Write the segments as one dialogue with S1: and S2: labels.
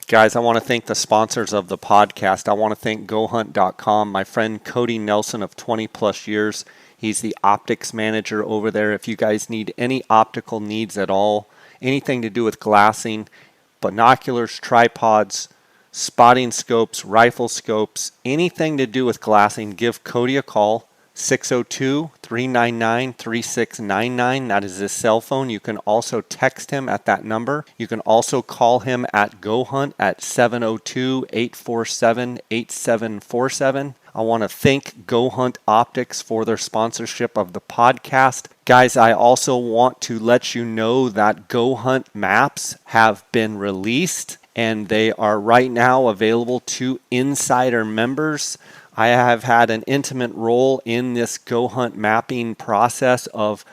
S1: Guys, I want to thank the sponsors of the podcast. I want to thank GoHunt.com. My friend Cody Nelson of 20 plus years. He's the optics manager over there. If you guys need any optical needs at all, anything to do with glassing, binoculars, tripods, spotting scopes, rifle scopes, anything to do with glassing, give Cody a call. 602-399-3699. That is his cell phone. You can also text him at that number. You can also call him at GoHunt at 702-847-8747. I want to thank GoHunt Optics for their sponsorship of the podcast. Guys, I also want to let you know that GoHunt maps have been released and they are right now available to insider members. I have had an intimate role in this GoHunt mapping process of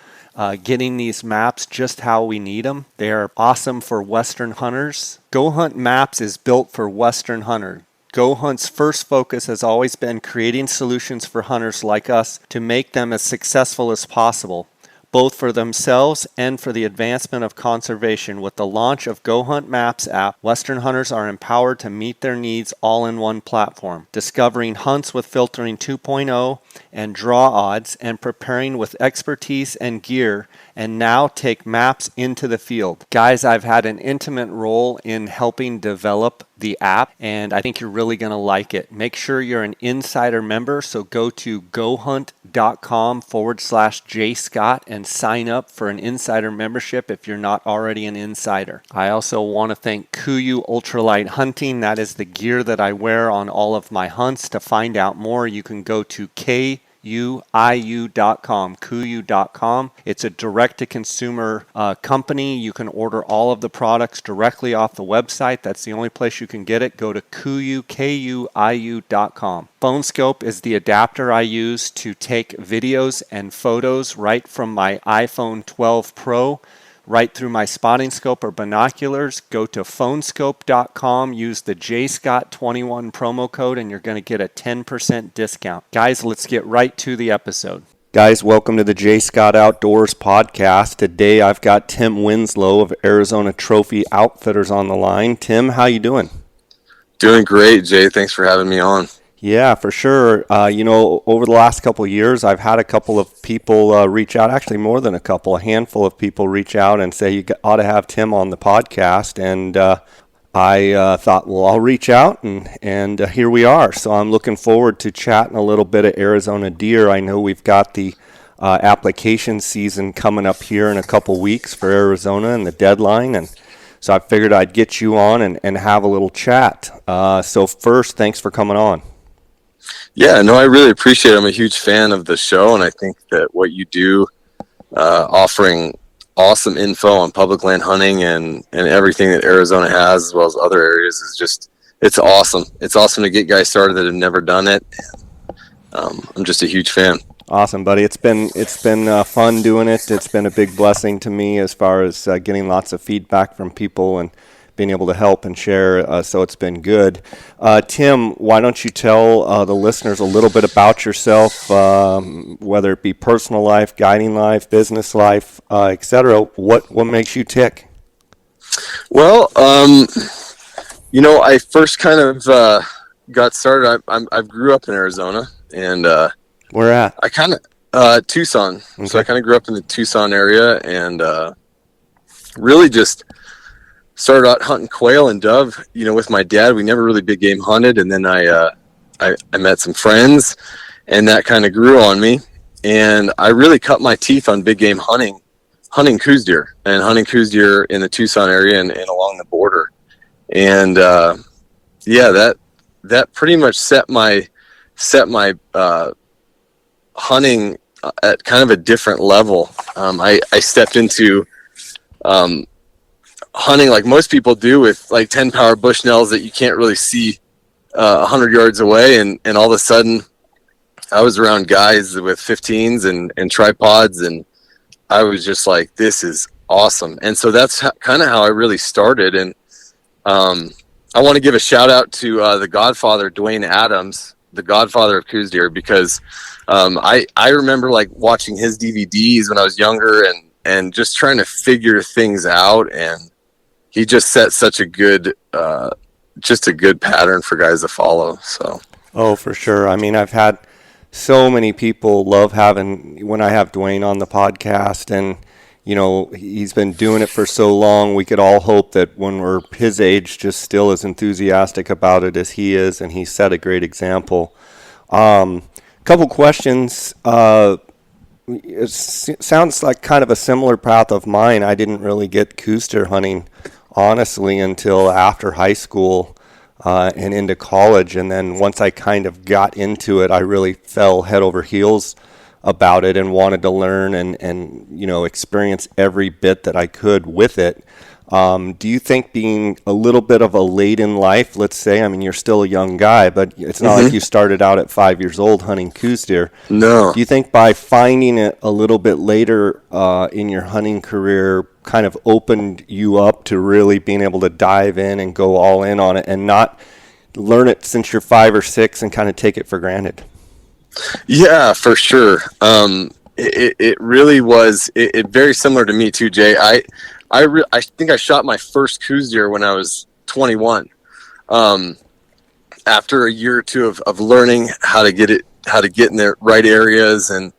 S1: getting these maps just how we need them. They are awesome for Western hunters. GoHunt Maps is built for Western hunters. GoHunt's first focus has always been creating solutions for hunters like us to make them as successful as possible, both for themselves and for the advancement of conservation. With the launch of GoHunt Maps app, Western hunters are empowered to meet their needs all in one platform, discovering hunts with filtering 2.0 and draw odds, and preparing with expertise and gear, and now take maps into the field. Guys, I've had an intimate role in helping develop the app, and I think you're really going to like it. Make sure you're an insider member, so go to gohunt.com/JScott and sign up for an insider membership if you're not already an insider. I also want to thank Coues Ultralight Hunting. That is the gear that I wear on all of my hunts. To find out more, you can go to KUIU.com, Coues.com. It's a direct-to-consumer company. You can order all of the products directly off the website. That's the only place you can get it. Go to KUIU.com. PhoneScope is the adapter I use to take videos and photos right from my iPhone 12 Pro right through my spotting scope or binoculars. Go to phonescope.com, use the JScott21 promo code, and you're going to get a 10% discount. Guys, let's get right to the episode. Guys, welcome to the J. Scott Outdoors podcast. Today I've got Tim Winslow of Arizona Trophy Outfitters on the line. Tim, how you doing?
S2: Doing great, Jay. Thanks for having me on.
S1: Yeah, for sure. Over the last couple of years, I've had a couple of people reach out, actually more than a handful of people reach out and say you ought to have Tim on the podcast. And I thought, well, I'll reach out, and here we are. So I'm looking forward to chatting a little bit of Arizona deer. I know we've got the application season coming up here in a couple weeks for Arizona and the deadline, and so I figured I'd get you on and have a little chat. So first, thanks for coming on.
S2: Yeah, no, I really appreciate it. I'm a huge fan of the show, and I think that what you do, offering awesome info on public land hunting and everything that Arizona has, as well as other areas, is just, it's awesome. It's awesome to get guys started that have never done it. I'm just a huge fan.
S1: Awesome, buddy. It's been fun doing it. It's been a big blessing to me as far as getting lots of feedback from people and being able to help and share, so it's been good. Tim, why don't you tell the listeners a little bit about yourself, whether it be personal life, guiding life, business life, etc. What makes you tick?
S2: Well, I first kind of got started. I grew up in Arizona, and
S1: where at?
S2: I kind of Tucson.
S1: Okay.
S2: So I kind of grew up in the Tucson area, and really just started out hunting quail and dove, with my dad. We never really big game hunted. And then I met some friends, and that kind of grew on me. And I really cut my teeth on big game hunting Coues deer in the Tucson area and along the border. And, that pretty much set my hunting at kind of a different level. I stepped into, hunting like most people do, with like 10 power Bushnells that you can't really see 100 yards away, and all of a sudden I was around guys with 15s and tripods, and I was just like, this is awesome. And so that's kind of how I really started. And I want to give a shout out to the Godfather, Dwayne Adams, the Godfather of Coues deer, because I remember like watching his DVDs when I was younger and just trying to figure things out, and he just set such a good just a good pattern for guys to follow. So.
S1: Oh, for sure. I mean, I've had so many people love having when I have Dwayne on the podcast, and he's been doing it for so long. We could all hope that when we're his age, just still as enthusiastic about it as he is, and he set a great example. Couple questions. It sounds like kind of a similar path of mine. I didn't really get Coues deer hunting, honestly, until after high school and into college. And then once I kind of got into it, I really fell head over heels about it and wanted to learn and experience every bit that I could with it. Do you think being a little bit of a late in life, let's say, I mean, you're still a young guy, but it's not like you started out at 5 years old hunting Coues deer.
S2: No.
S1: Do you think by finding it a little bit later in your hunting career kind of opened you up to really being able to dive in and go all in on it and not learn it since you're 5 or 6 and kind of take it for granted?
S2: Yeah, for sure. It really was it very similar to me too, Jay. I think I shot my first Coues deer when I was 21. After a year or two of learning how to get in the right areas, and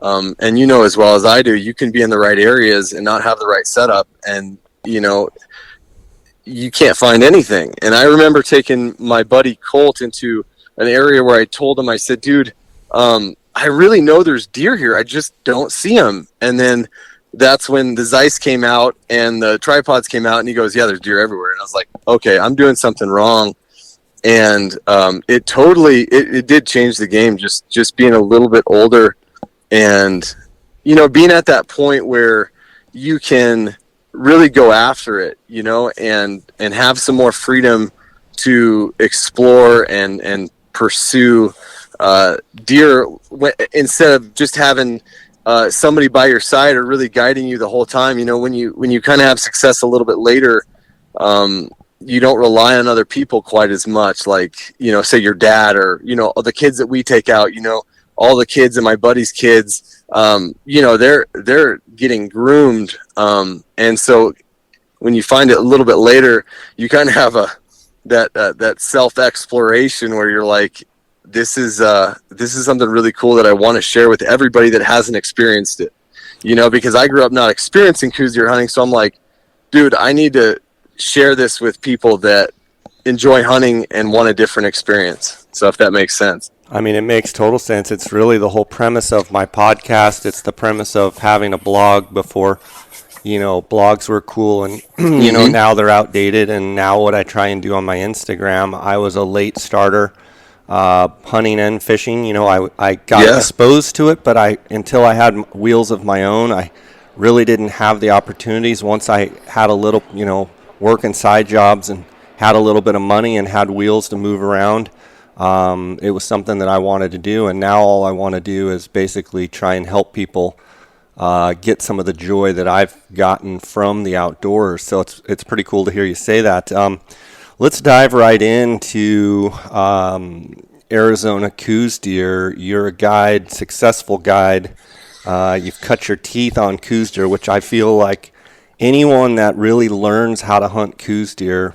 S2: as well as I do, you can be in the right areas and not have the right setup, and you can't find anything. And I remember taking my buddy Colt into an area where I told him, I said, dude, I really know there's deer here. I just don't see them. And then that's when the Zeiss came out and the tripods came out, and he goes, yeah, there's deer everywhere. And I was like, okay, I'm doing something wrong. And it did change the game, just being a little bit older and, being at that point where you can really go after it, and have some more freedom to explore and pursue deer instead of just having somebody by your side or really guiding you the whole time. When you kind of have success a little bit later, you don't rely on other people quite as much, like, say your dad or, the kids that we take out, all the kids and my buddy's kids, they're getting groomed. And so when you find it a little bit later, you kind of have that self-exploration where you're like, this is something really cool that I want to share with everybody that hasn't experienced it, because I grew up not experiencing Coues deer hunting. So I'm like, dude, I need to share this with people that enjoy hunting and want a different experience. So if that makes sense.
S1: I mean, it makes total sense. It's really the whole premise of my podcast. It's the premise of having a blog before, blogs were cool and, now they're outdated. And now what I try and do on my Instagram, I was a late starter. Hunting and fishing, I got exposed to it, but until I had wheels of my own, I really didn't have the opportunities. Once I had a little, working side jobs and had a little bit of money and had wheels to move around, it was something that I wanted to do. And now all I want to do is basically try and help people get some of the joy that I've gotten from the outdoors. So it's pretty cool to hear you say that. Let's dive right into Arizona Coues deer. You're a guide, successful guide. You've cut your teeth on Coues deer, which I feel like anyone that really learns how to hunt Coues deer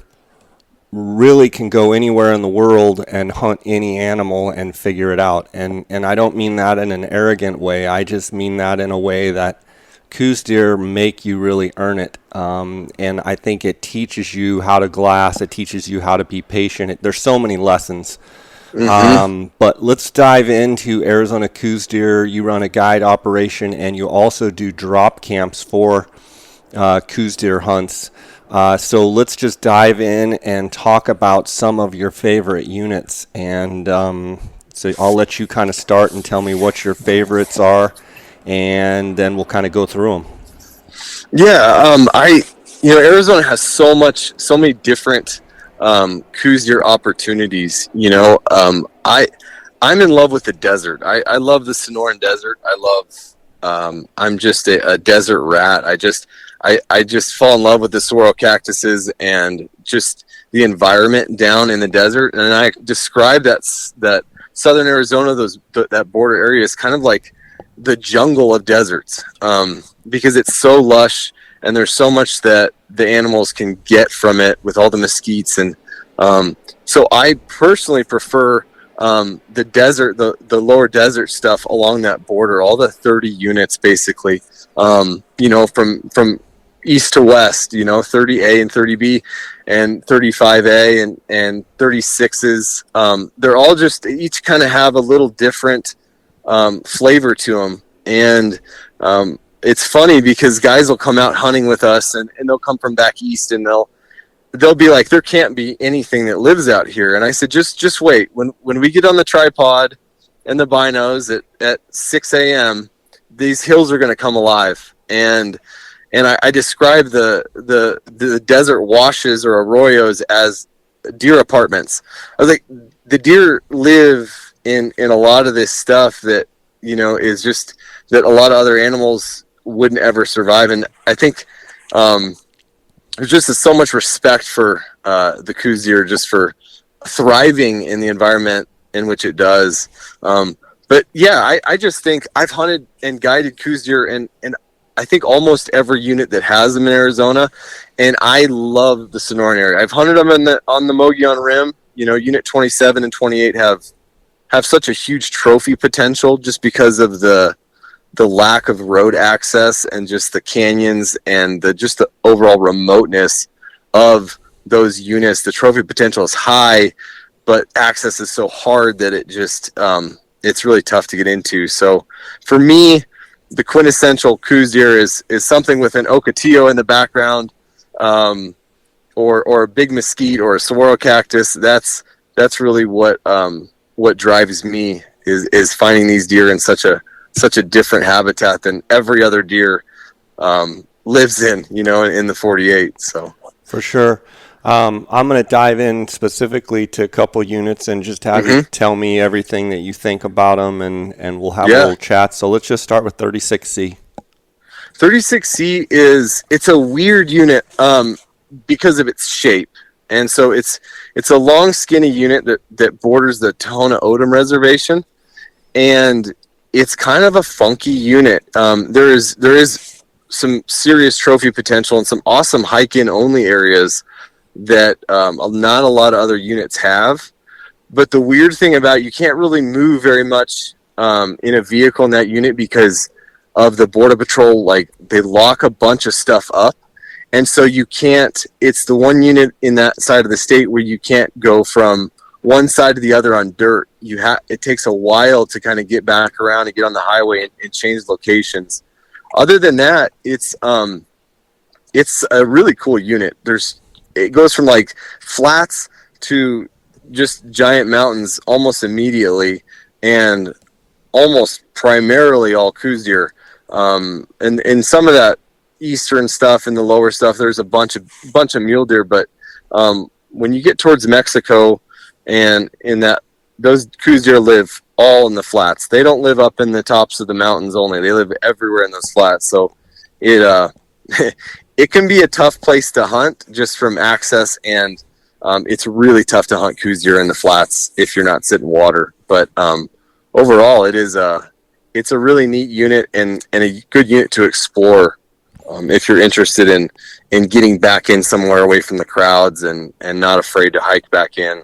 S1: really can go anywhere in the world and hunt any animal and figure it out. And I don't mean that in an arrogant way. I just mean that in a way that Coues deer make you really earn it. And I think it teaches you how to glass. It teaches you how to be patient. There's so many lessons. But let's dive into Arizona Coues deer. You run a guide operation and you also do drop camps for Coues deer hunts. So let's just dive in and talk about some of your favorite units. And so I'll let you kind of start and tell me what your favorites are, and then we'll kind of go through them.
S2: Yeah, Arizona has so many different Coues deer opportunities. I'm in love with the desert. I love the Sonoran Desert. I'm just a desert rat. I just fall in love with the saguaro cactuses and just the environment down in the desert. And I describe that southern Arizona, that border area, is kind of like the jungle of deserts, because it's so lush and there's so much that the animals can get from it with all the mesquites and So I personally prefer the desert, the lower desert stuff along that border, all the 30 units basically, from east to west, 30A and 30B and 35A and 36s. They're all just each kind of have a little different flavor to them. And it's funny because guys will come out hunting with us and they'll come from back east and they'll be like, there can't be anything that lives out here. And I said, just wait. When we get on the tripod and the binos at 6 a.m., these hills are going to come alive. And I describe the desert washes or arroyos as deer apartments. I was like, the deer live in a lot of this stuff that, is just that a lot of other animals wouldn't ever survive. And I think, there's just so much respect for the Coues deer just for thriving in the environment in which it does. But yeah, I just think I've hunted and guided Coues deer and I think almost every unit that has them in Arizona, and I love the Sonoran area. I've hunted them on the Mogollon Rim. Unit 27 and 28 have such a huge trophy potential just because of the lack of road access and just the canyons and the overall remoteness of those units. The trophy potential is high, but access is so hard that it just it's really tough to get into. So for me, the quintessential Coues deer is something with an ocotillo in the background, or a big mesquite or a saguaro cactus. That's really what drives me is finding these deer in such a different habitat than every other deer lives in the 48. So
S1: for sure. I'm going to dive in specifically to a couple units and just have you tell me everything that you think about them, and we'll have a little chat. So let's just start with 36C.
S2: 36C it's a weird unit because of its shape. And so it's a long, skinny unit that borders the Tohono O'odham Reservation, and it's kind of a funky unit. There is some serious trophy potential and some awesome hike-in only areas that not a lot of other units have. But the weird thing about you can't really move very much in a vehicle in that unit because of the Border Patrol. Like, they lock a bunch of stuff up, and so you can't. It's the one unit in that side of the state where you can't go from one side to the other on dirt. It takes a while to kind of get back around and get on the highway and change locations. Other than that, it's a really cool unit. It goes from like flats to just giant mountains almost immediately, and almost primarily all Coues deer. And some of that eastern stuff and the lower stuff, there's a bunch of mule deer. But when you get towards Mexico and those Coues deer live all in the flats. They don't live up in the tops of the mountains only. They live everywhere in those flats. So it it can be a tough place to hunt just from access, and it's really tough to hunt Coues deer in the flats if you're not sitting water. But overall, it's a really neat unit and a good unit to explore if you're interested in getting back in somewhere away from the crowds and not afraid to hike back in.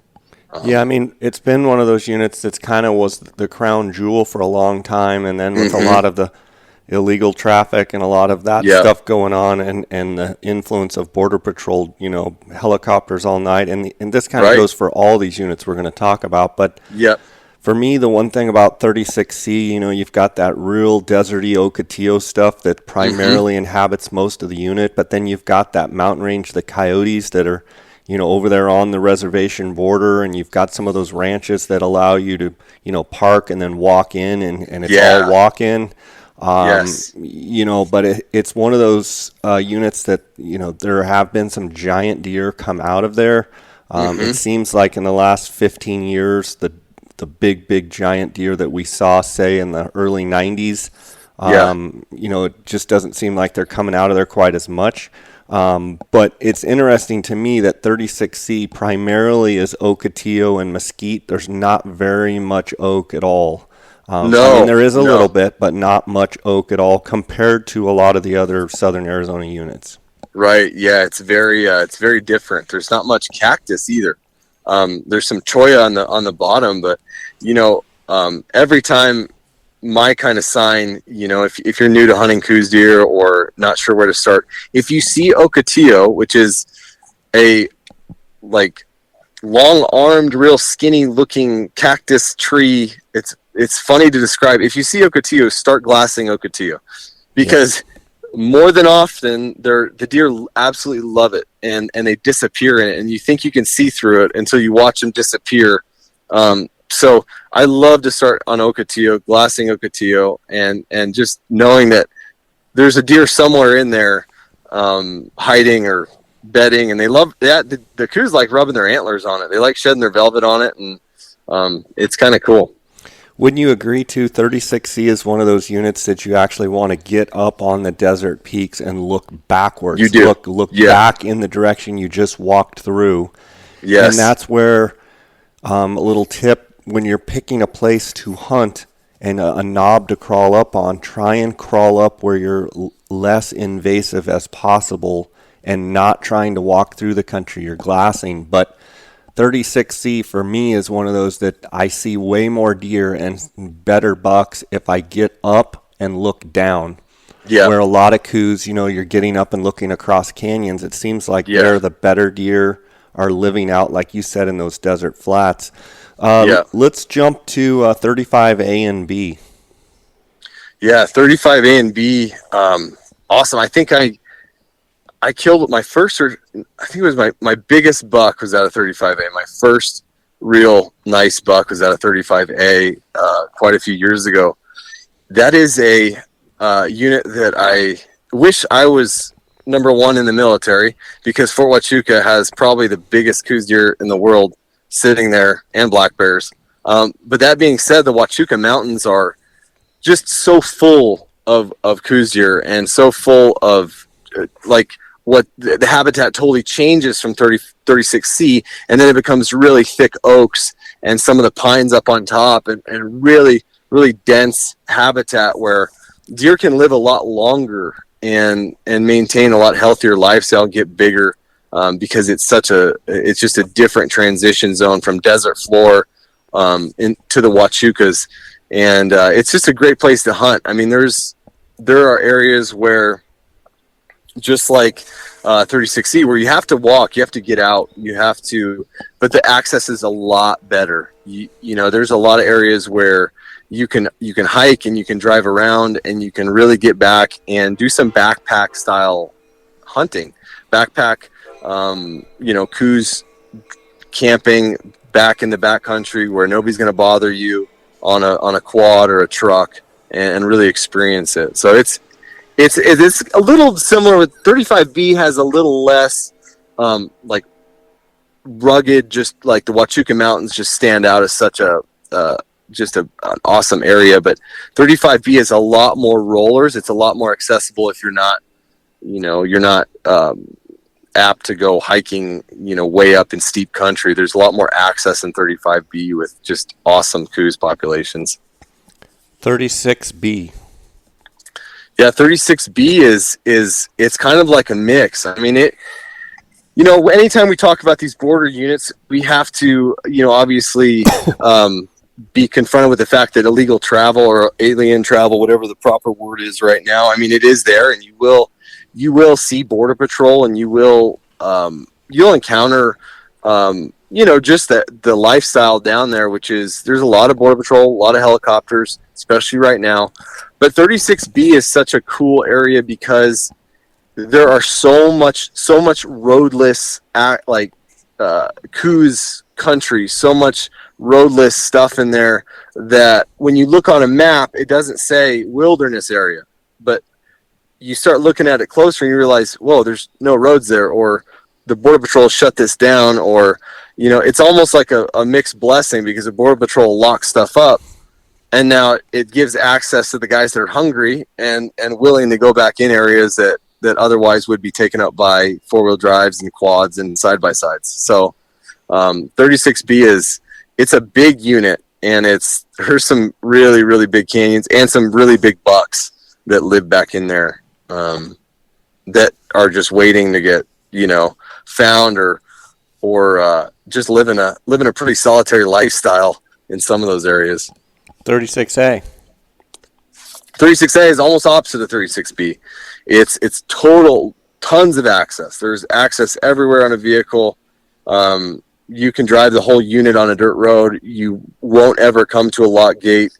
S1: Yeah, I mean, it's been one of those units that's kind of was the crown jewel for a long time, and then with a lot of the illegal traffic and a lot of that stuff going on, and the influence of Border Patrol, helicopters all night, and this kind of goes for all these units we're going to talk about. But for me, the one thing about 36C, you've got that real deserty Ocotillo stuff that primarily inhabits most of the unit, but then you've got that mountain range, the coyotes that are over there on the reservation border, and you've got some of those ranches that allow you to, park and then walk in, and it's all walk in. But it's one of those units that, there have been some giant deer come out of there. It seems like in the last 15 years, the big giant deer that we saw, say, in the early 90s, it just doesn't seem like they're coming out of there quite as much. But it's interesting to me that 36C primarily is Ocotillo and mesquite. There's not very much oak at all. There is a little bit, but not much oak at all compared to a lot of the other Southern Arizona units.
S2: Right. Yeah, it's very different. There's not much cactus either. There's some cholla on the bottom, but every time my kind of sign, if you're new to hunting Coues deer or not sure where to start, if you see Ocotillo, which is a like long-armed, real skinny-looking cactus tree, it's funny to describe. If you see Ocotillo, start glassing Ocotillo, because more than often the deer absolutely love it, and they disappear in it, and you think you can see through it until you watch them disappear. So I love to start on Ocotillo, glassing Ocotillo, and just knowing that there's a deer somewhere in there hiding or bedding, and they love that. The Coues like rubbing their antlers on it. They like shedding their velvet on it, and it's kind of cool.
S1: Wouldn't you agree, too, 36C is one of those units that you actually want to get up on the desert peaks and look backwards.
S2: You do.
S1: Look back in the direction you just walked through.
S2: Yes.
S1: And that's where a little tip, when you're picking a place to hunt and a knob to crawl up on, try and crawl up where you're less invasive as possible and not trying to walk through the country you're glassing. But 36C for me is one of those that I see way more deer and better bucks if I get up and look down.
S2: Yeah.
S1: Where a lot of Coues, you're getting up and looking across canyons, it seems like they're the better deer are living out, like you said, in those desert flats. Let's jump to 35A and B.
S2: Yeah, 35A and B. Awesome. I think I killed my first, or I think it was my biggest buck was out of 35A. My first real nice buck was out of 35A quite a few years ago. That is a unit that I wish I was number one in the military, because Fort Huachuca has probably the biggest Coues deer in the world sitting there, and black bears. But that being said, the Huachuca Mountains are just so full of Coues deer, and so full of what the habitat totally changes from 36C, and then it becomes really thick oaks and some of the pines up on top, and really, really dense habitat where deer can live a lot longer and maintain a lot healthier lifestyle, get bigger. Because it's just a different transition zone from desert floor into the Huachucas, and it's just a great place to hunt. I mean, there are areas where, just like 36C, where you have to walk, you have to get out, but the access is a lot better. There's a lot of areas where you can hike and you can drive around and you can really get back and do some backpack style hunting. Backpack. Coues camping back in the backcountry where nobody's going to bother you on a quad or a truck, and really experience it. So it's a little similar with 35B. Has a little less rugged, just like the Huachuca Mountains just stand out as such an awesome area. But 35B is a lot more rollers. It's a lot more accessible if you're not apt to go hiking, way up in steep country. There's a lot more access in 35B with just awesome Coues populations.
S1: 36B.
S2: Yeah, 36B is it's kind of like a mix. I mean, anytime we talk about these border units, we have to, obviously be confronted with the fact that illegal travel or alien travel, whatever the proper word is right now, I mean, it is there, and you will see Border Patrol, and you'll encounter, just the lifestyle down there, which is, there's a lot of Border Patrol, a lot of helicopters, especially right now. But 36B is such a cool area because there are so much roadless, Coues country, so much roadless stuff in there that when you look on a map, it doesn't say wilderness area, but you start looking at it closer and you realize, whoa, there's no roads there, or the Border Patrol shut this down, or, it's almost like a mixed blessing, because the Border Patrol locks stuff up, and now it gives access to the guys that are hungry and willing to go back in areas that otherwise would be taken up by four-wheel drives and quads and side-by-sides. So 36B it's a big unit, and there's some really, really big canyons and some really big bucks that live back in there, that are just waiting to get, found or just living a pretty solitary lifestyle in some of those areas.
S1: 36A.
S2: 36A is almost opposite of 36B. It's total tons of access. There's access everywhere on a vehicle. You can drive the whole unit on a dirt road. You won't ever come to a lock gate,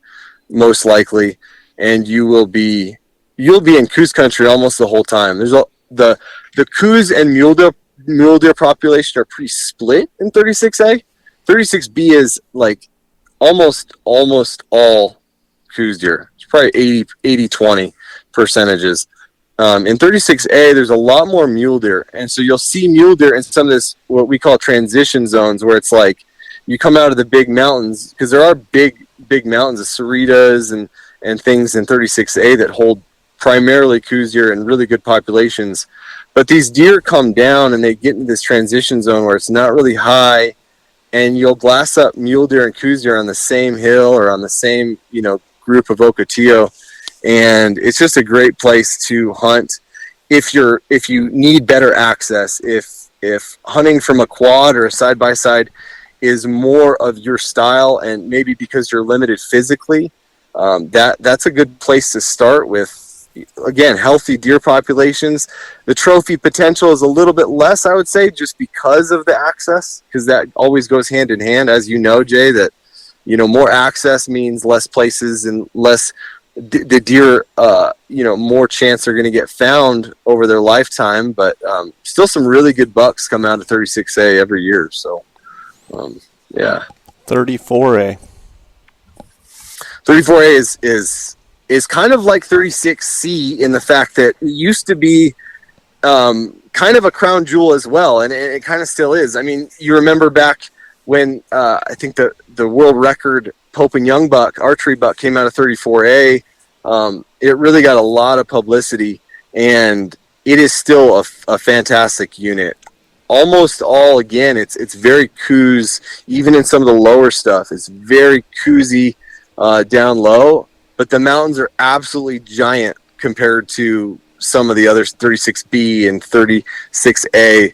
S2: most likely, and you'll be in Coues country almost the whole time. There's the Coues and mule deer population are pretty split in 36A. 36B is like almost all Coues deer. It's probably 80-20 percentages. In 36A, there's a lot more mule deer. And so you'll see mule deer in some of this, what we call transition zones, where it's like you come out of the big mountains, because there are big mountains, the Cerritos and things in 36A that hold primarily Coues deer and really good populations. But these deer come down and they get into this transition zone where it's not really high, and you'll glass up mule deer and Coues deer on the same hill or on the same, group of Ocotillo. And it's just a great place to hunt if you need better access. If hunting from a quad or a side by side is more of your style, and maybe because you're limited physically, that's a good place to start with. Again, healthy deer populations. The trophy potential is a little bit less, I would say, just because of the access, because that always goes hand in hand, as you know, Jay. That more access means less places and less. The deer, more chance they're going to get found over their lifetime, but still some really good bucks come out of 36A every year. So, yeah.
S1: 34A.
S2: 34A is kind of like 36C in the fact that it used to be kind of a crown jewel as well, and it kind of still is. I mean, you remember back when I think the world record Pope and Young buck, archery buck, came out of 34A. It really got a lot of publicity, and it is still a fantastic unit. Almost all, again, it's very Coues, even in some of the lower stuff. It's very Couesy down low, but the mountains are absolutely giant compared to some of the other 36B and 36A.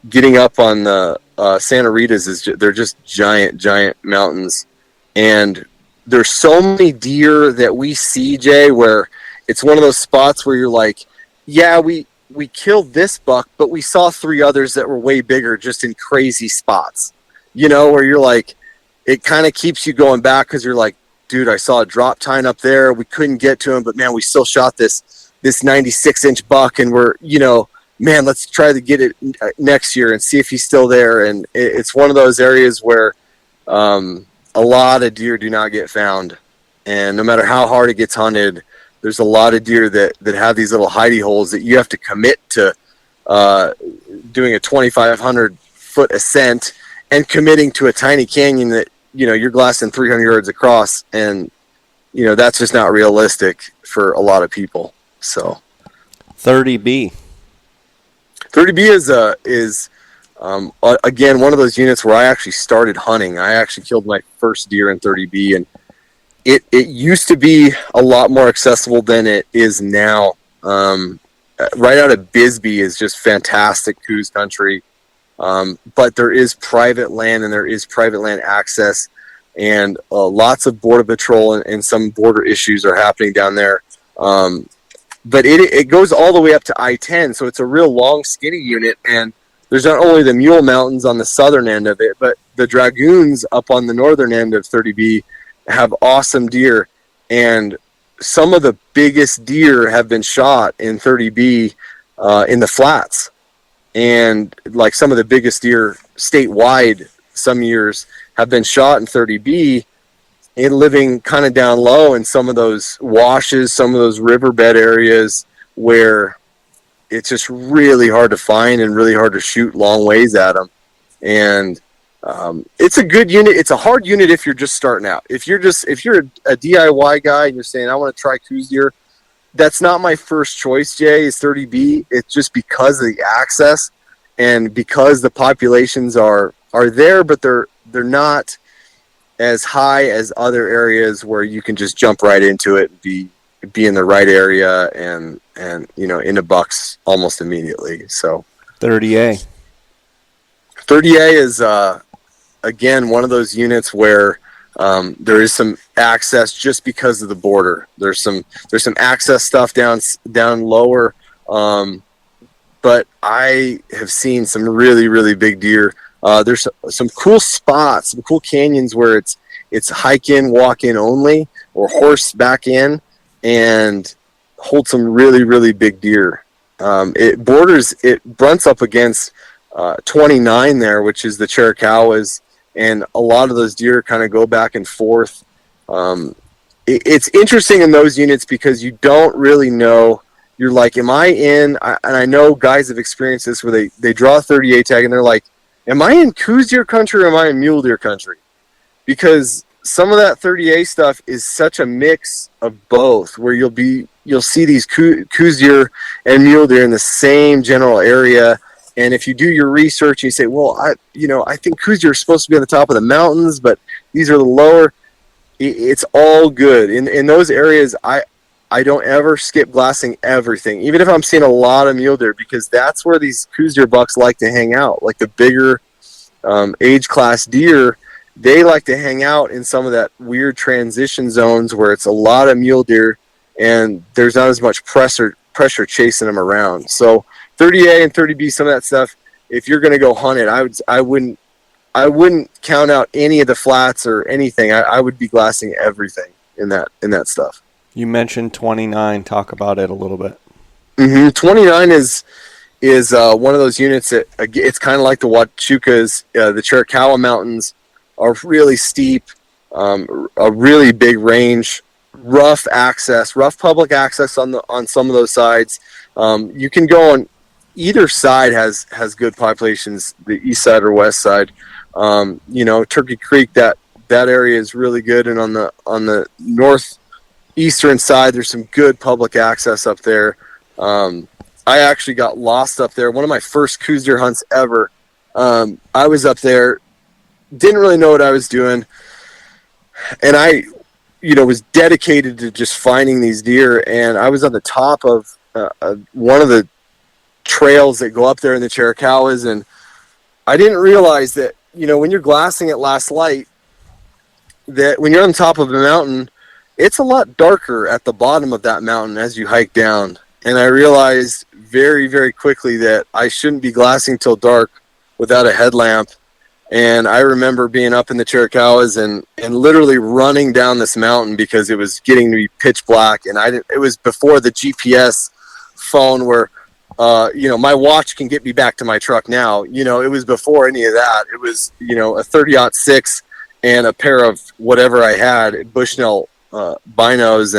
S2: Getting up on the Santa Rita's they're just giant mountains, and there's so many deer that we see, Jay, where it's one of those spots where you're like, yeah, we killed this buck, but we saw 3 others that were way bigger, just in crazy spots, where you're like, it kind of keeps you going back, because you're like, dude, I saw a drop tine up there, we couldn't get to him, but man, we still shot this 96-inch buck, and we're, man, let's try to get it next year and see if he's still there. And it's one of those areas where a lot of deer do not get found, and no matter how hard it gets hunted, there's a lot of deer that have these little hidey holes that you have to commit to doing a 2,500 foot ascent and committing to a tiny canyon that you're glassing 300 yards across, and that's just not realistic for a lot of people. So
S1: 30B.
S2: 30B is again, one of those units where I actually started hunting. I actually killed my first deer in 30B, and it used to be a lot more accessible than it is now. Right out of Bisbee is just fantastic Coues country, but there is private land, and there is private land access, and lots of border patrol and some border issues are happening down there. But it goes all the way up to I-10, so it's a real long, skinny unit, and there's not only the Mule Mountains on the southern end of it, but the Dragoons up on the northern end of 30B have awesome deer, and some of the biggest deer have been shot in 30B in the flats, and like some of the biggest deer statewide some years have been shot in 30B, and living kind of down low in some of those washes, some of those riverbed areas where it's just really hard to find and really hard to shoot long ways at them. And it's a good unit. It's a hard unit if you're just starting out. If you're a DIY guy and you're saying, I want to try Coues deer, that's not my first choice, Jay, is 30B. It's just because of the access and because the populations are there, but they're not as high as other areas where you can just jump right into it and be in the right area and into bucks almost immediately. So
S1: 30A.
S2: 30A is again one of those units where there is some access just because of the border. There's some access stuff down lower, but I have seen some really, really big deer. There's some cool spots, some cool canyons where it's hike in, walk in only, or horse back in, and hold some really, really big deer. It brunts up against 29 there, which is the Coues, and a lot of those deer kind of go back and forth. It's interesting in those units because you don't really know. You're like, am I in? And I know guys have experienced this where they draw a 30A tag and they're like, am I in Coues deer country or am I in mule deer country? Because some of that 30A stuff is such a mix of both, where you'll see these Coues deer and mule deer in the same general area. And if you do your research and you say, well, I think Coues deer are supposed to be on the top of the mountains, but these are the lower, it's all good. In those areas, I don't ever skip glassing everything, even if I'm seeing a lot of mule deer, because that's where these Coues deer bucks like to hang out. Like the bigger age class deer, they like to hang out in some of that weird transition zones where it's a lot of mule deer and there's not as much pressure chasing them around. So 30A and 30B, some of that stuff, if you're going to go hunt it, I wouldn't count out any of the flats or anything. I would be glassing everything in that stuff.
S1: You mentioned 29. Talk about it a little bit.
S2: 29 is one of those units that it's kind of like the Huachucas. The Chiricahua Mountains are really steep, a really big range, rough public access on some of those sides. You can go on either side has good populations, the east side or west side. Turkey Creek, that area is really good, and on the northeastern side, there's some good public access up there. I actually got lost up there. One of my first Coues deer hunts ever. I was up there, didn't really know what I was doing, and I, was dedicated to just finding these deer. And I was on the top of one of the trails that go up there in the Chiricahuas, and I didn't realize that, when you're glassing at last light, that when you're on top of a mountain, it's a lot darker at the bottom of that mountain as you hike down. And I realized very, very quickly that I shouldn't be glassing till dark without a headlamp. And I remember being up in the Chiricahuas and literally running down this mountain because it was getting to be pitch black. And it was before the GPS phone where, my watch can get me back to my truck now. It was before any of that. It was, a 30-06 and a pair of whatever I had, Bushnell binos,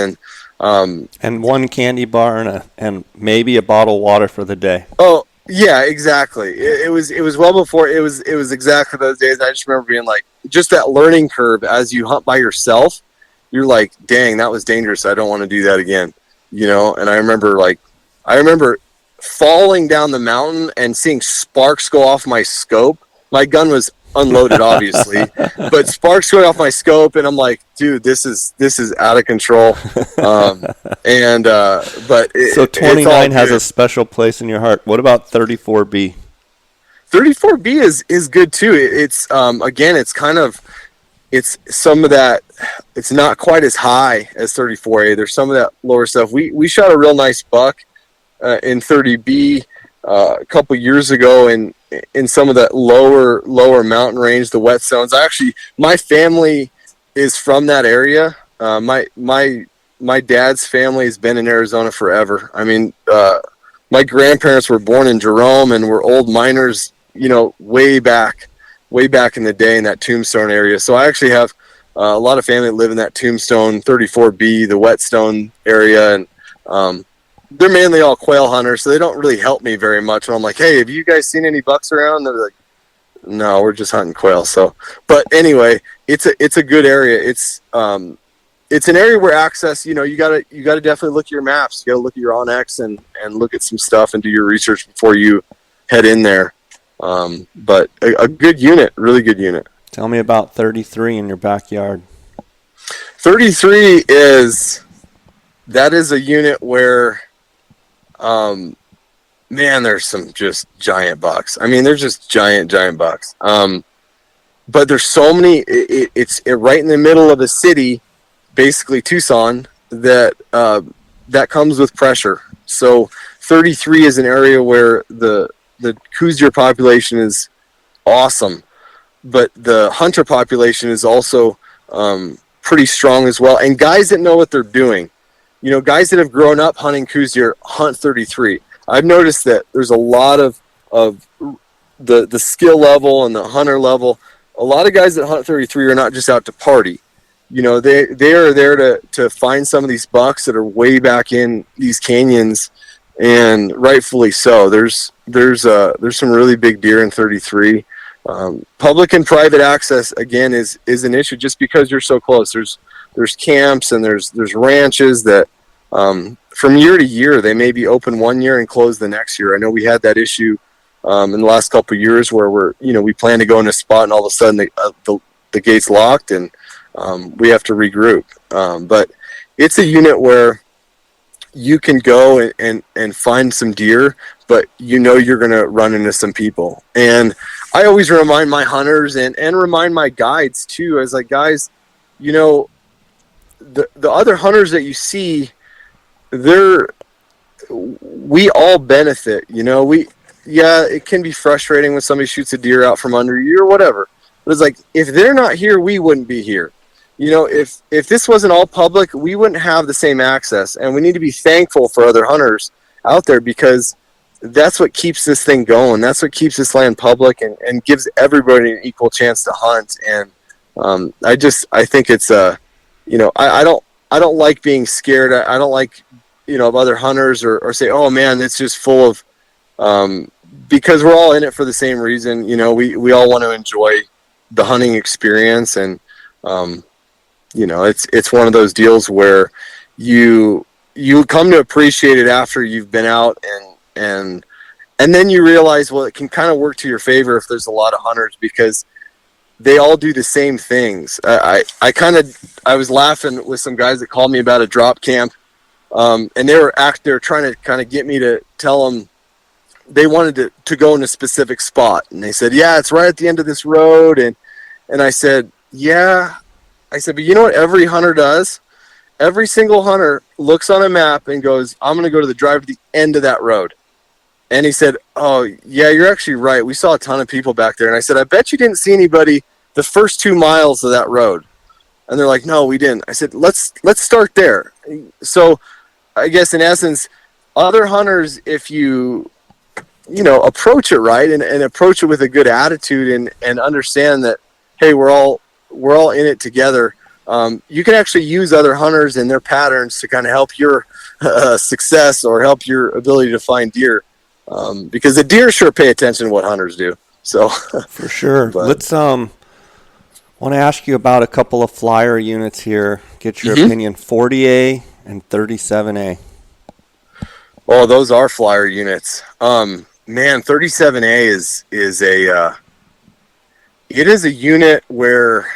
S2: and
S1: one candy bar and maybe a bottle of water for the day.
S2: Oh yeah, exactly. It was well before. It was exactly those days. I just remember being like, just that learning curve as you hunt by yourself. You're like, dang, that was dangerous. I don't want to do that again. And I remember falling down the mountain and seeing sparks go off my scope. My gun was unloaded, obviously, but sparks going off my scope, and I'm like, dude, this is out of control. So
S1: 29 has a special place in your heart. What about 34B?
S2: 34B is good too. It's again, it's some of that. It's not quite as high as 34A. There's some of that lower stuff. We shot a real nice buck in 30B a couple years ago in some of that lower mountain range, the wet zones. My family is from that area. My dad's family has been in Arizona forever. I mean, my grandparents were born in Jerome and were old miners, way back in the day in that Tombstone area. So I actually have a lot of family that live in that Tombstone 34B, the Whetstone area, and they're mainly all quail hunters, so they don't really help me very much. And I'm like, hey, have you guys seen any bucks around? They're like, no, we're just hunting quail. So, but anyway, it's a good area. It's an area where access, you gotta definitely look at your maps. You gotta look at your OnX and look at some stuff and do your research before you head in there. But a good unit, really good unit.
S1: Tell me about 33 in your backyard.
S2: 33 is a unit where man, there's some just giant bucks. I mean, they're just giant bucks. But there's so many. It's right in the middle of a city, basically Tucson, that comes with pressure. So 33 is an area where the Coues deer population is awesome, but the hunter population is also pretty strong as well. And guys that know what they're doing, guys that have grown up hunting Coues deer hunt 33. I've noticed that there's a lot of the skill level and the hunter level. A lot of guys that hunt 33 are not just out to party. They are there to find some of these bucks that are way back in these canyons, and rightfully so. There's some really big deer in 33. Public and private access again is an issue just because you're so close. There's camps and there's ranches that from year to year they may be open one year and closed the next year. I know we had that issue in the last couple of years where we plan to go in a spot and all of a sudden the gate's locked and we have to regroup. But it's a unit where you can go and find some deer, but you're going to run into some people. And I always remind my hunters and remind my guides too, as like, guys, the other hunters that you see, we all benefit. It can be frustrating when somebody shoots a deer out from under you or whatever. But it's like, if they're not here, we wouldn't be here. If this wasn't all public, we wouldn't have the same access. And we need to be thankful for other hunters out there, because that's what keeps this thing going. That's what keeps this land public and gives everybody an equal chance to hunt. And I think it's I don't like being scared. I don't like of other hunters or say, oh man, it's just full of because we're all in it for the same reason. We all want to enjoy the hunting experience, and it's one of those deals where you come to appreciate it after you've been out, and then you realize, well, it can kind of work to your favor if there's a lot of hunters, because they all do the same things. I was laughing with some guys that called me about a drop camp, and they were trying to kind of get me to tell them they wanted to go in a specific spot. And they said, yeah, it's right at the end of this road. And I said, yeah. I said, but you know what every hunter does? Every single hunter looks on a map and goes, I'm going to go to the drive to the end of that road. And he said, oh, yeah, you're actually right. We saw a ton of people back there. And I said, I bet you didn't see anybody the first 2 miles of that road. And they're like, no, we didn't. I said, let's start there. So I guess in essence, other hunters, if you approach it right and approach it with a good attitude and understand that, hey, we're all in it together. You can actually use other hunters and their patterns to kind of help your success or help your ability to find deer. Because the deer sure pay attention to what hunters do. So
S1: for sure. Let's want to ask you about a couple of flyer units here. Get your opinion. 40A and 37A.
S2: Oh, those are flyer units. Man, 37A is it is a unit where,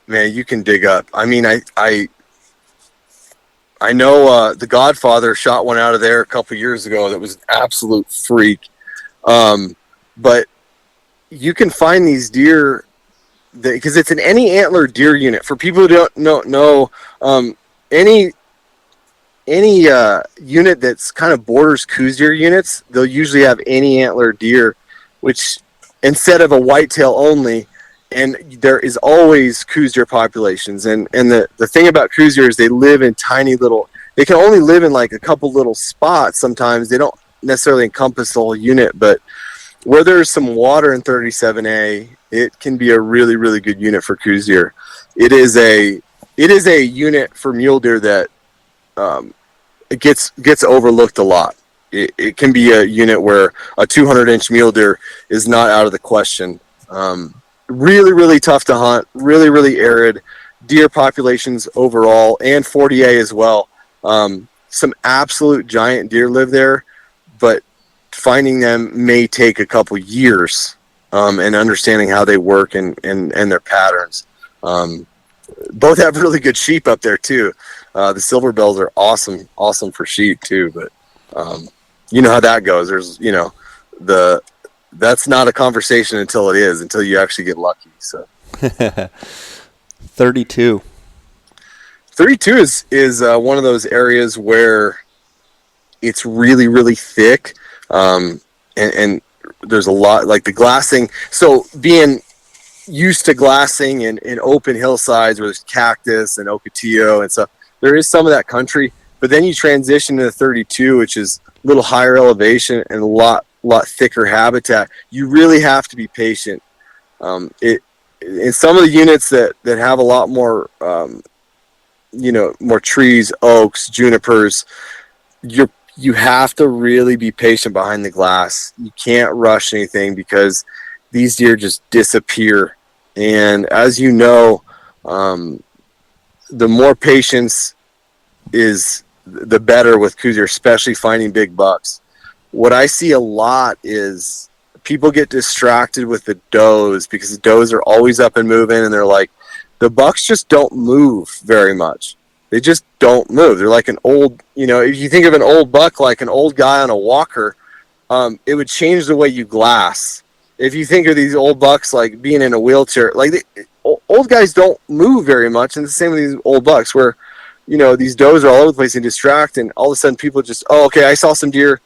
S2: man, you can dig up. I mean, I know The Godfather shot one out of there a couple years ago that was an absolute freak. But you can find these deer because it's an any antler deer unit. For people who don't know, any unit that's kind of borders Coues deer units, they'll usually have any antler deer, which instead of a whitetail only, and there is always Coues deer populations. And the thing about Coues deer is they live in tiny little, they can only live in like a couple little spots sometimes. They don't necessarily encompass the whole unit, but where there's some water in 37A, it can be a really, really good unit for Coues deer. It is a unit for mule deer that it gets overlooked a lot. It can be a unit where a 200-inch mule deer is not out of the question. Really, really tough to hunt, really, really arid deer populations overall, and 40A as well. Some absolute giant deer live there, but finding them may take a couple years, and understanding how they work and their patterns. Both have really good sheep up there too. The silver bells are awesome for sheep too, but you know how that goes. There's, you know, that's not a conversation until you actually get lucky. So
S1: 32.
S2: 32 is one of those areas where it's really, really thick. And there's a lot, like the glassing. So being used to glassing in open hillsides where there's cactus and ocotillo and stuff, there is some of that country. But then you transition to the 32, which is a little higher elevation and a lot thicker habitat. You really have to be patient. In some of the units that have a lot more, you know, more trees, oaks, junipers, you have to really be patient behind the glass. You can't rush anything because these deer just disappear. And as you know, the more patience is the better with Coues, especially finding big bucks. What I see a lot is people get distracted with the does because the does are always up and moving, and they're like, the bucks just don't move very much. They just don't move. They're like an old, you know, if you think of an old buck like an old guy on a walker, it would change the way you glass. If you think of these old bucks like being in a wheelchair, like old guys don't move very much, and the same with these old bucks where, you know, these does are all over the place and distract, and all of a sudden people just, oh, okay, I saw some deer.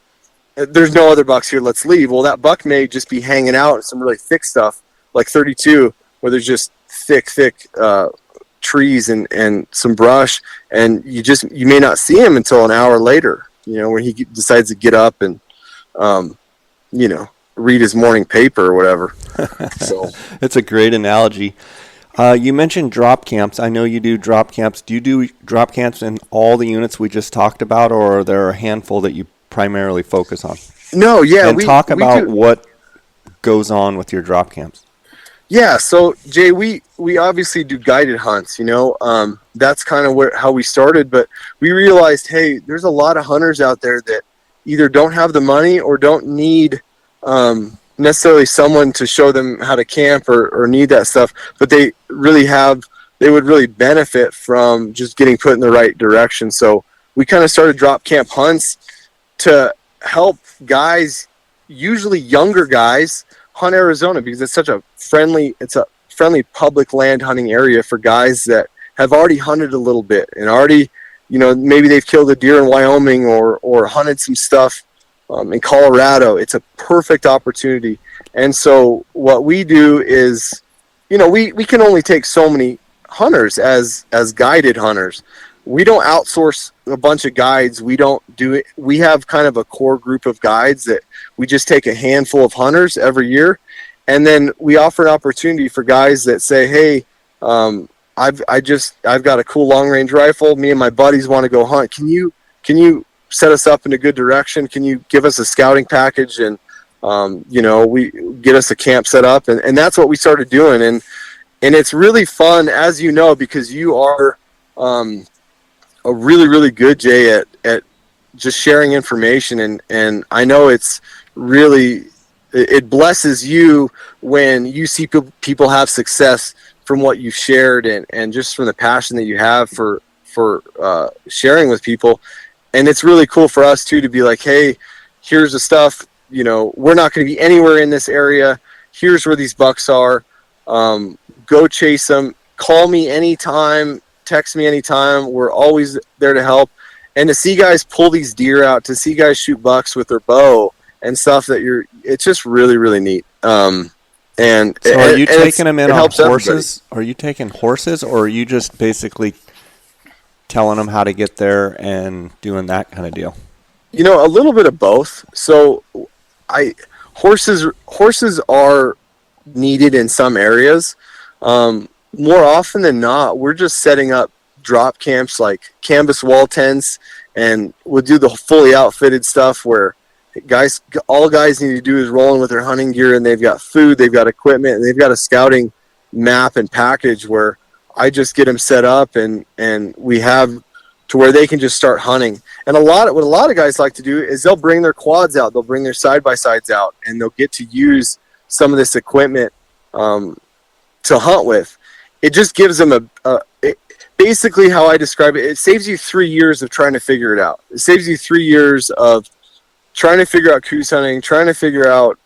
S2: There's no other bucks here. Let's leave. Well, that buck may just be hanging out in some really thick stuff like 32, where there's just thick trees and some brush, and you may not see him until an hour later, you know, when he decides to get up and, you know, read his morning paper or whatever. So
S1: it's a great analogy. You mentioned drop camps. I know you do drop camps. Do you do drop camps in all the units we just talked about, or are there a handful that you primarily focus on?
S2: No, yeah.
S1: And talk about what goes on with your drop camps.
S2: Yeah, so Jay, we obviously do guided hunts, you know. That's kind of how we started, but we realized, hey, there's a lot of hunters out there that either don't have the money or don't need necessarily someone to show them how to camp or need that stuff, but they would really benefit from just getting put in the right direction. So we kind of started drop camp hunts to help guys, usually younger guys, hunt Arizona, because it's a friendly public land hunting area for guys that have already hunted a little bit and already, you know, maybe they've killed a deer in Wyoming or hunted some stuff in Colorado. It's a perfect opportunity. And so what we do is, you know, we can only take so many hunters as guided hunters. We don't outsource a bunch of guides. We don't do it. We have kind of a core group of guides that we just take a handful of hunters every year. And then we offer an opportunity for guys that say, hey, I've got a cool long range rifle. Me and my buddies want to go hunt. Can you set us up in a good direction? Can you give us a scouting package and, you know, we get us a camp set up? And that's what we started doing. And it's really fun, as you know, because you are, a really, really good, Jay, at just sharing information. And I know it's really, it blesses you when you see people have success from what you've shared and just from the passion that you have for sharing with people. And it's really cool for us too, to be like, hey, here's the stuff, you know, we're not going to be anywhere in this area. Here's where these bucks are. Go chase them. Call me anytime. Text me anytime. We're always there to help. And to see guys pull these deer out, to see guys shoot bucks with their bow and stuff, it's just really, really neat. And
S1: so are you taking them in on horses? Everybody. Are you taking horses, or are you just basically telling them how to get there and doing that kind of deal?
S2: You know, a little bit of both. So horses are needed in some areas. More often than not, we're just setting up drop camps like canvas wall tents, and we'll do the fully outfitted stuff where all guys need to do is roll in with their hunting gear, and they've got food, they've got equipment, and they've got a scouting map and package where I just get them set up and we have to where they can just start hunting. And what a lot of guys like to do is they'll bring their quads out, they'll bring their side-by-sides out, and they'll get to use some of this equipment to hunt with. It just gives them basically how I describe it, it saves you 3 years of trying to figure it out. It saves you 3 years of trying to figure out Coues hunting, trying to figure out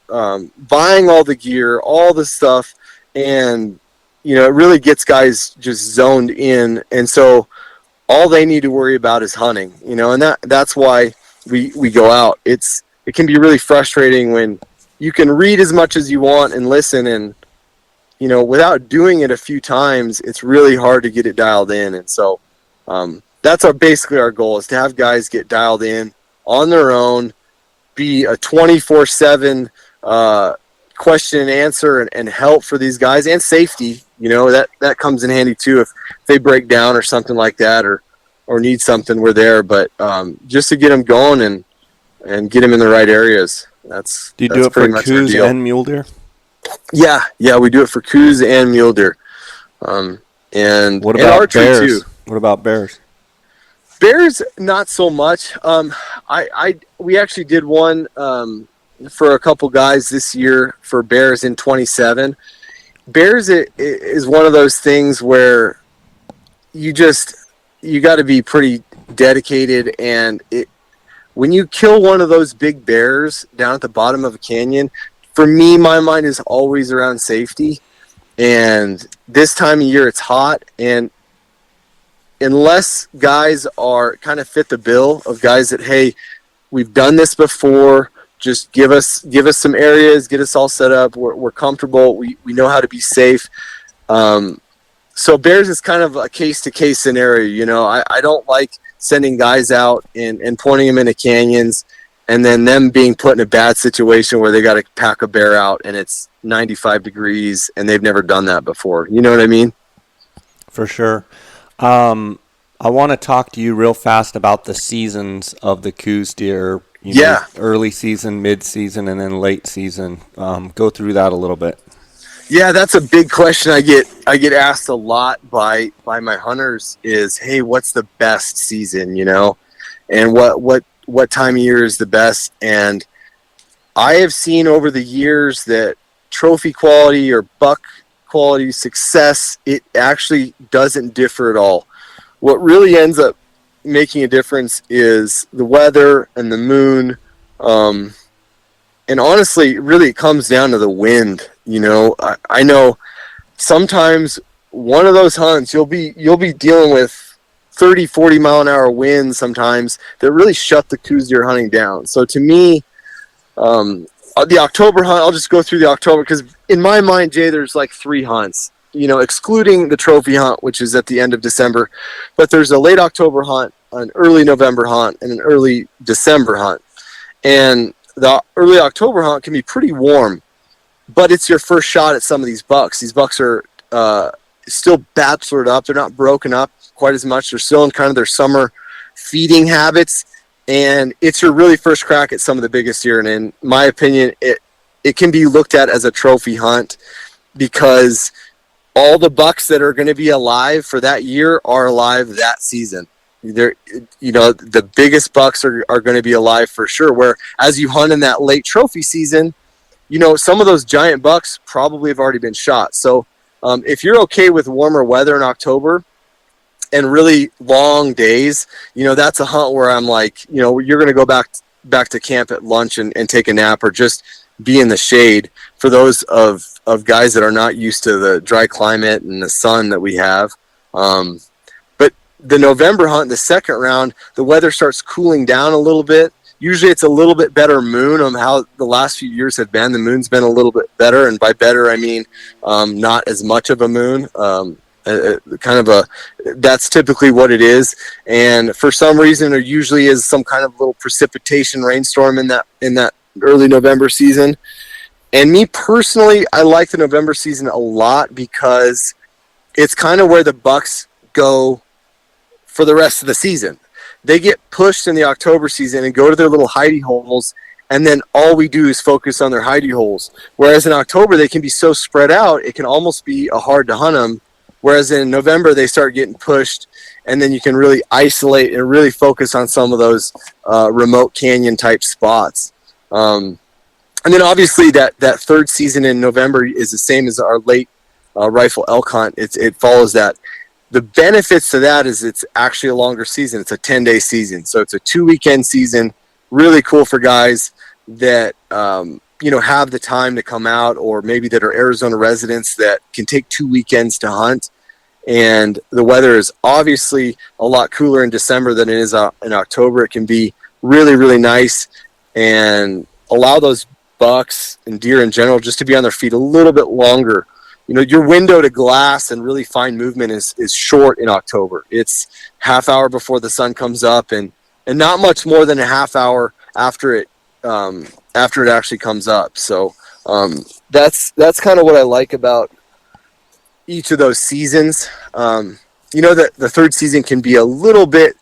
S2: buying all the gear, all the stuff, and it really gets guys just zoned in. And so all they need to worry about is hunting, and that's why we go out. It can be really frustrating when you can read as much as you want and listen, and without doing it a few times, it's really hard to get it dialed in. And so that's basically our goal, is to have guys get dialed in on their own, be a 24/7 question and answer and help for these guys, and safety. That comes in handy too. If they break down or something like that, or need something, we're there. But just to get them going and get them in the right areas.
S1: Do you do it for Coues and Mule Deer?
S2: Yeah, we do it for Coues and Mule Deer. And
S1: what about
S2: archery
S1: bears?
S2: Too.
S1: What about bears?
S2: Bears, not so much. We actually did one for a couple guys this year for bears in 27. Bears is one of those things where you got to be pretty dedicated, and when you kill one of those big bears down at the bottom of a canyon, for me, my mind is always around safety. And this time of year, it's hot, and unless guys are kind of fit the bill of guys that, hey, we've done this before, just give us some areas, get us all set up, we're comfortable, we know how to be safe. So bears is kind of a case-to-case scenario. I don't like sending guys out and pointing them into canyons and then them being put in a bad situation where they got to pack a bear out and it's 95 degrees and they've never done that before. You know what I mean?
S1: For sure. I want to talk to you real fast about the seasons of the Coues deer. Early season, mid-season, and then late season. Go through that a little bit.
S2: Yeah, that's a big question I get asked a lot by my hunters is, hey, what's the best season, and what time of year is the best? And I have seen over the years that trophy quality or buck quality success, it actually doesn't differ at all. What really ends up making a difference is the weather and the moon. And honestly, really it comes down to the wind. I know sometimes one of those hunts, you'll be dealing with 30, 40 mile an hour winds sometimes that really shut the Coues deer hunting down. So to me, the October hunt, I'll just go through the October, because in my mind, Jay, there's like 3 hunts, excluding the trophy hunt, which is at the end of December. But there's a late October hunt, an early November hunt, and an early December hunt. And the early October hunt can be pretty warm, but it's your first shot at some of these bucks. These bucks are still bachelored up. They're not broken up quite as much. They're still in kind of their summer feeding habits, and it's your really first crack at some of the biggest deer. And in my opinion, it can be looked at as a trophy hunt, because all the bucks that are going to be alive for that year are alive that season. The biggest bucks are going to be alive for sure. Where as you hunt in that late trophy season, some of those giant bucks probably have already been shot. So if you're okay with warmer weather in October and really long days, that's a hunt where I'm like, you're going to go back to camp at lunch and take a nap, or just be in the shade, for those of guys that are not used to the dry climate and the sun that we have. But the November hunt, the second round, the weather starts cooling down a little bit. Usually it's a little bit better moon on how the last few years have been. The moon's been a little bit better, and by better I mean not as much of a moon. That's typically what it is. And for some reason, there usually is some kind of little precipitation rainstorm in that early November season. And me personally, I like the November season a lot, because it's kind of where the bucks go for the rest of the season. They get pushed in the October season and go to their little hidey holes, and then all we do is focus on their hidey holes. Whereas in October, they can be so spread out, it can almost be hard to hunt them. Whereas in November, they start getting pushed, and then you can really isolate and really focus on some of those remote canyon type spots. And then obviously that third season in November is the same as our late rifle elk hunt. It follows that. The benefits to that is it's actually a longer season. It's a 10-day season. So it's a 2-weekend season really cool for guys that, have the time to come out, or maybe that are Arizona residents that can take 2 weekends to hunt. And the weather is obviously a lot cooler in December than it is in October. It can be really, really nice and allow those bucks and deer in general just to be on their feet a little bit longer. Your window to glass and really fine movement is short in October. It's half hour before the sun comes up and not much more than a half hour after it actually comes up. So that's kind of what I like about each of those seasons. That the third season can be a little bit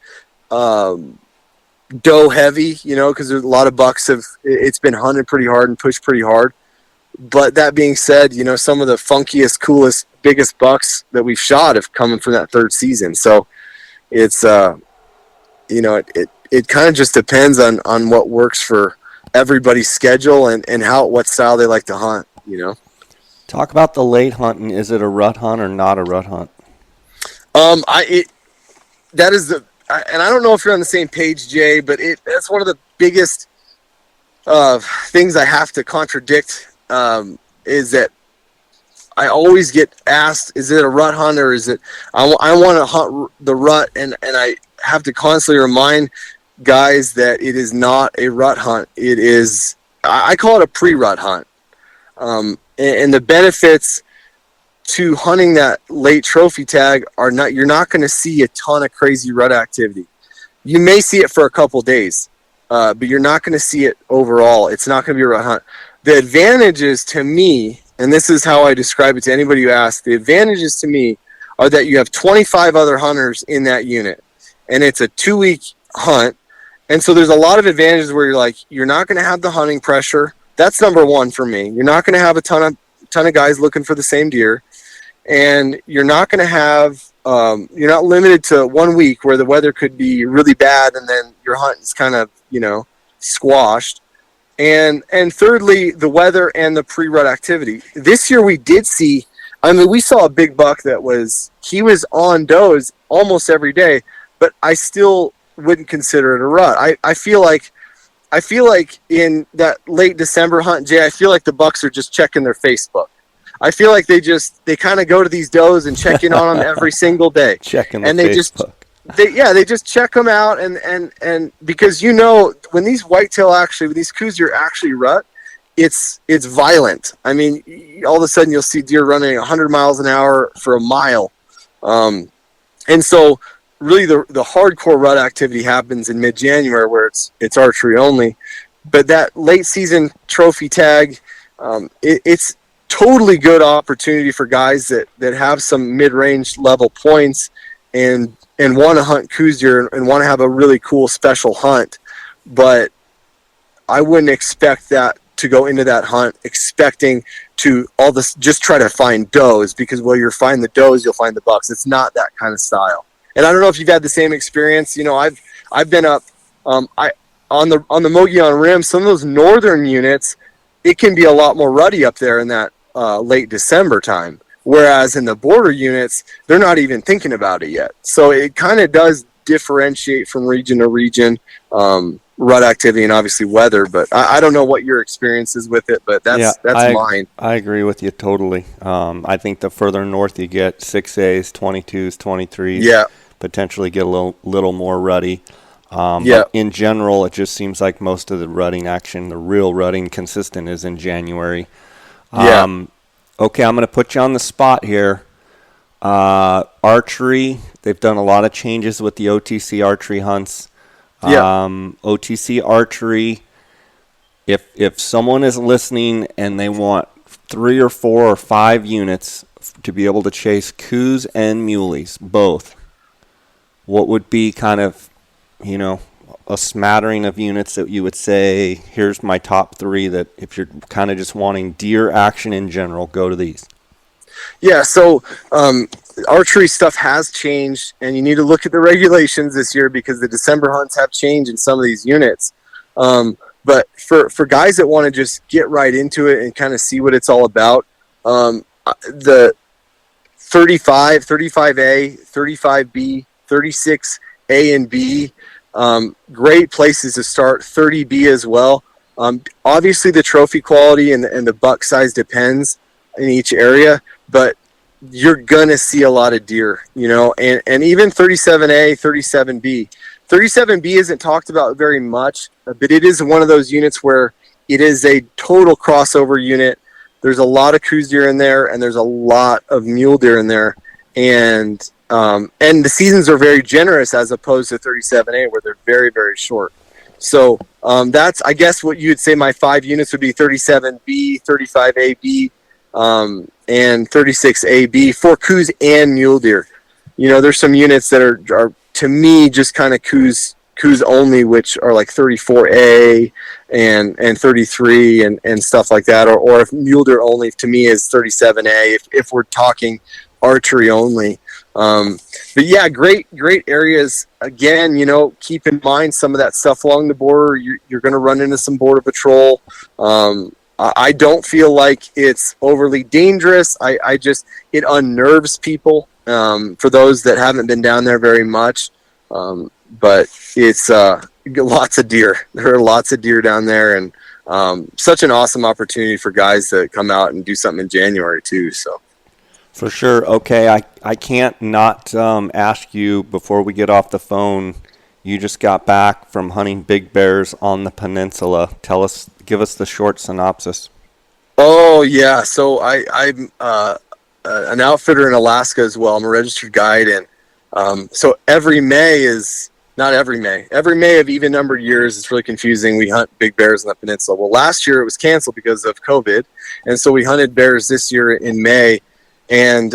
S2: doe heavy, because there's a lot of bucks it's been hunted pretty hard and pushed pretty hard. But that being said, some of the funkiest, coolest, biggest bucks that we've shot have come from that third season. So it's it kind of just depends on what works for everybody's schedule and what style they like to hunt.
S1: Talk about the late hunting. Is it a rut hunt or not a rut hunt?
S2: I don't know if you're on the same page, Jay, but that's one of the biggest things I have to contradict, is that I always get asked, is it a rut hunt or is it, I want to hunt the rut, and I have to constantly remind guys that it is not a rut hunt. It is, I call it a pre-rut hunt. And the benefits to hunting that late trophy tag you're not going to see a ton of crazy rut activity. You may see it for a couple days, but you're not going to see it overall. It's not going to be a rut hunt. The advantages to me, and this is how I describe it to anybody who asks, the advantages to me are that you have 25 other hunters in that unit, and it's a 2-week hunt. And so there's a lot of advantages where you're not going to have the hunting pressure. That's number one for me. You're not going to have a ton of guys looking for the same deer, and you're not going to have you're not limited to 1 week where the weather could be really bad and then your hunt is kind of squashed. And thirdly, the weather and the pre-rut activity. This year we did see, we saw a big buck he was on does almost every day, but I still wouldn't consider it a rut. I feel like in that late December hunt, Jay, I feel like the bucks are just checking their Facebook. I feel like they kind of go to these does and check in on them every single day.
S1: Checking
S2: and
S1: the
S2: they
S1: Facebook.
S2: They just check them out, and because when these when these Coues are actually rut, it's violent. All of a sudden you'll see deer running 100 miles an hour for a mile, and so really the hardcore rut activity happens in mid-January where it's archery only. But that late season trophy tag, it's totally good opportunity for guys that have some mid-range level points and want to hunt Coues deer and want to have a really cool special hunt. But I wouldn't expect that to go into that hunt expecting to just try to find does, because while you're finding the does, you'll find the bucks. It's not that kind of style. And I don't know if you've had the same experience. I've been up on the Mogollon Rim. Some of those northern units, it can be a lot more ruddy up there in that late December time. Whereas in the border units, they're not even thinking about it yet. So it kind of does differentiate from region to region, rut activity and obviously weather. But I don't know what your experience is with it, but that's mine.
S1: I agree with you totally. I think the further north you get, 6As, 22s, 23s, potentially get a little more ruddy. But in general, it just seems like most of the rutting action, the real rutting consistent, is in January. Okay, I'm going to put you on the spot here. Archery, they've done a lot of changes with the OTC archery hunts. OTC archery, if someone is listening and they want 3 or 4 or 5 units to be able to chase Coues and muleys, both, what would be kind of, a smattering of units that you would say, here's my top 3 that if you're kind of just wanting deer action in general, go to these?
S2: Yeah, so archery stuff has changed, and you need to look at the regulations this year because the December hunts have changed in some of these units. But for guys that want to just get right into it and kind of see what it's all about, the 35, 35A, 35B, 36A and B, Great places to start. 30B as well. Obviously, the trophy quality and the buck size depends in each area, but you're gonna see a lot of deer, and even 37A, 37B. 37B isn't talked about very much, but it is one of those units where it is a total crossover unit. There's a lot of Coues deer in there, and there's a lot of mule deer in there, and the seasons are very generous as opposed to 37A, where they're very, very short. So that's, I guess, what you'd say my 5 units would be: 37B, 35AB, and 36AB for Coues and mule deer. There's some units that are to me just kind of Coues only, which are like 34A and 33 and stuff like that, or if mule deer only to me is 37A if we're talking archery only. But yeah, great areas. Again, keep in mind some of that stuff along the border. You're going to run into some border patrol. I don't feel like it's overly dangerous. It unnerves people, for those that haven't been down there very much. But it's lots of deer. There are lots of deer down there, and such an awesome opportunity for guys to come out and do something in January too. So.
S1: For sure. Okay, I can't not ask you before we get off the phone. You just got back from hunting big bears on the peninsula. Give us the short synopsis.
S2: Oh yeah, so I'm an outfitter in Alaska as well. I'm a registered guide, and so every May of even numbered years, it's really confusing. We hunt big bears on the peninsula. Well, last year it was canceled because of COVID, and so we hunted bears this year in May. And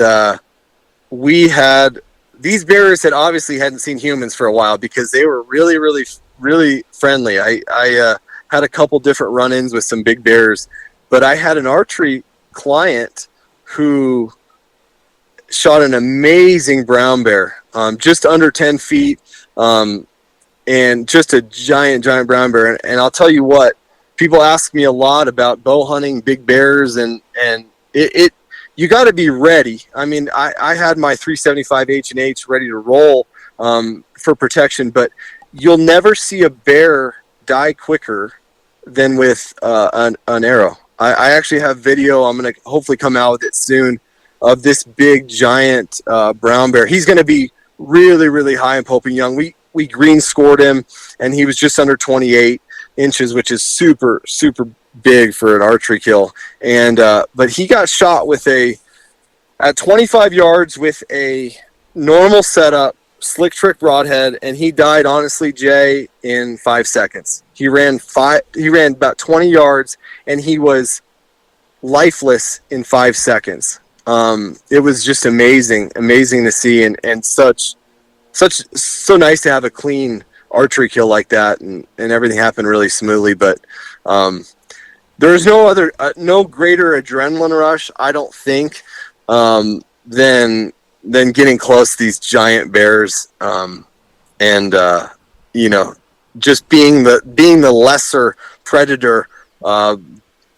S2: we had these bears that obviously hadn't seen humans for a while because they were really, really, really friendly. I had a couple different run-ins with some big bears, but I had an archery client who shot an amazing brown bear, just under 10 feet, and just a giant brown bear. And I'll tell you what, people ask me a lot about bow hunting big bears, and it you got to be ready. I mean, I had my 375 H&H ready to roll for protection, but you'll never see a bear die quicker than with an arrow. I actually have video. I'm going to hopefully come out with it soon of this big giant brown bear. He's going to be really, really high in Pope and Young. We green scored him, and he was just under 28 inches, which is super, super big for an archery kill. And but he got shot at 25 yards with a normal setup slick trick broadhead, and he died, honestly, Jay, in 5 seconds. He ran about 20 yards, and he was lifeless in 5 seconds. It was just amazing to see, and so nice to have a clean archery kill like that, and everything happened really smoothly. But there's no greater adrenaline rush, I don't think, than getting close to these giant bears, and just being the lesser predator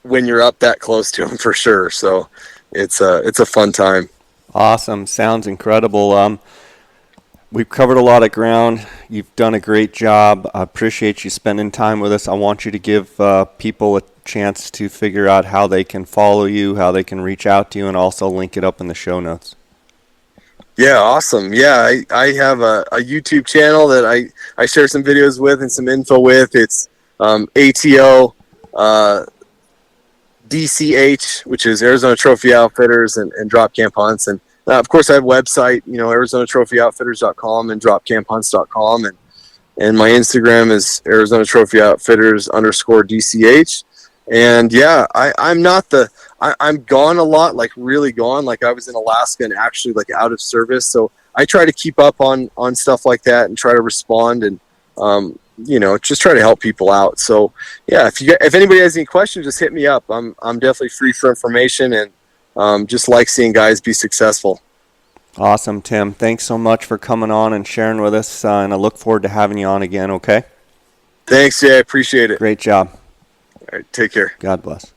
S2: when you're up that close to them, for sure. So it's a fun time.
S1: Awesome. Sounds incredible. We've covered a lot of ground. You've done a great job. I appreciate you spending time with us. I want you to give people a chance to figure out how they can follow you, how they can reach out to you, and also link it up in the show notes.
S2: Yeah, awesome. Yeah, I have a YouTube channel that I share some videos with and some info with. It's ATO DCH, which is Arizona Trophy Outfitters and Drop Camp Hunts. And of course, I have a website, ArizonaTrophyOutfitters.com and DropCampHunts.com. And my Instagram is Arizona Trophy Outfitters _DCH. And yeah, I'm gone a lot, like really gone. Like I was in Alaska and actually like out of service. So I try to keep up on stuff like that and try to respond and, just try to help people out. So yeah, if anybody has any questions, just hit me up. I'm definitely free for information, and just like seeing guys be successful.
S1: Awesome, Tim. Thanks so much for coming on and sharing with us. And I look forward to having you on again. Okay.
S2: Thanks. Yeah, I appreciate it.
S1: Great job.
S2: All right. Take care.
S1: God bless.